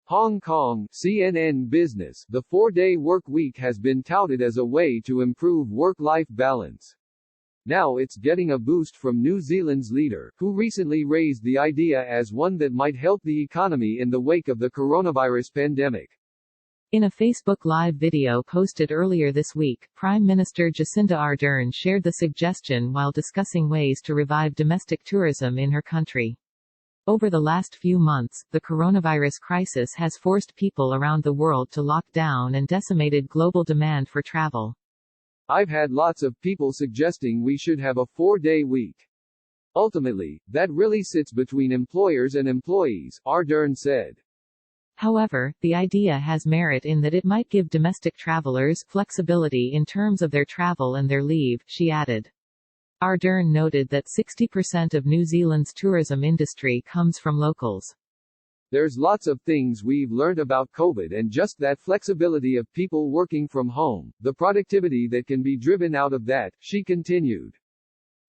Hong Kong, CNN Business. The 4-day work week has been touted as a way to improve work-life balance. Now it's getting a boost from New Zealand's leader, who recently raised the idea as one that might help the economy in the wake of the coronavirus pandemic. In a Facebook Live video posted earlier this week, Prime Minister Jacinda Ardern shared the suggestion while discussing ways to revive domestic tourism in her country. Over the last few months, the coronavirus crisis has forced people around the world to lock down and decimated global demand for travel. I've had lots of people suggesting we should have a 4-day week. Ultimately, that really sits between employers and employees, Ardern said. However, the idea has merit in that it might give domestic travelers flexibility in terms of their travel and their leave, she added. Ardern noted that 60% of New Zealand's tourism industry comes from locals. There's lots of things we've learned about COVID and just that flexibility of people working from home, the productivity that can be driven out of that, she continued.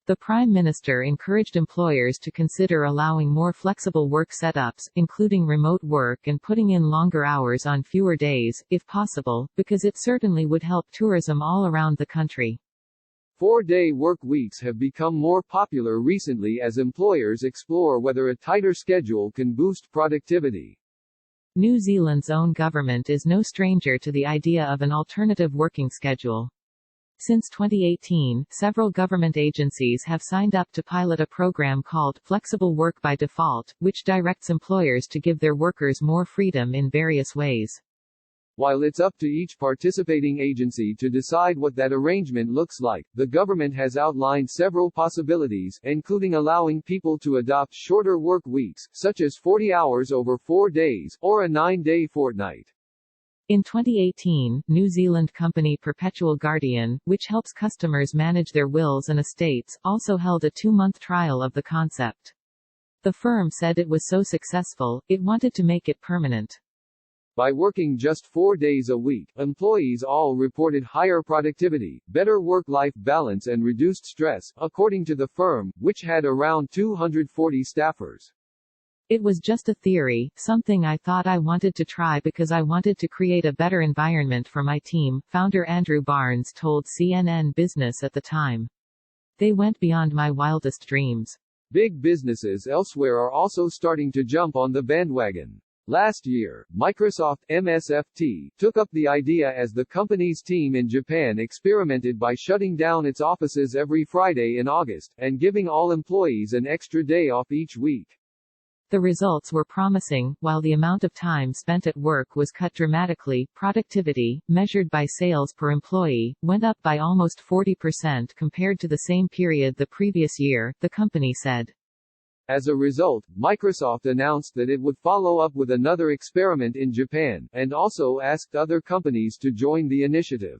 The Prime Minister encouraged employers to consider allowing more flexible work setups, including remote work and putting in longer hours on fewer days, if possible, because it certainly would help tourism all around the country. 4-day work weeks have become more popular recently as employers explore whether a tighter schedule can boost productivity. New Zealand's own government is no stranger to the idea of an alternative working schedule. Since 2018, several government agencies have signed up to pilot a program called Flexible Work by Default, which directs employers to give their workers more freedom in various ways. While it's up to each participating agency to decide what that arrangement looks like, the government has outlined several possibilities, including allowing people to adopt shorter work weeks, such as 40 hours over 4 days, or a 9-day fortnight. In 2018, New Zealand company Perpetual Guardian, which helps customers manage their wills and estates, also held a 2-month trial of the concept. The firm said it was so successful, it wanted to make it permanent. By working just 4 days a week, employees all reported higher productivity, better work-life balance and reduced stress, according to the firm, which had around 240 staffers. It was just a theory, something I thought I wanted to try because I wanted to create a better environment for my team, founder Andrew Barnes told CNN Business at the time. They went beyond my wildest dreams. Big businesses elsewhere are also starting to jump on the bandwagon. Last year, Microsoft MSFT took up the idea as the company's team in Japan experimented by shutting down its offices every Friday in August, and giving all employees an extra day off each week. The results were promising. While the amount of time spent at work was cut dramatically, productivity, measured by sales per employee, went up by almost 40% compared to the same period the previous year, the company said. As a result, Microsoft announced that it would follow up with another experiment in Japan, and also asked other companies to join the initiative.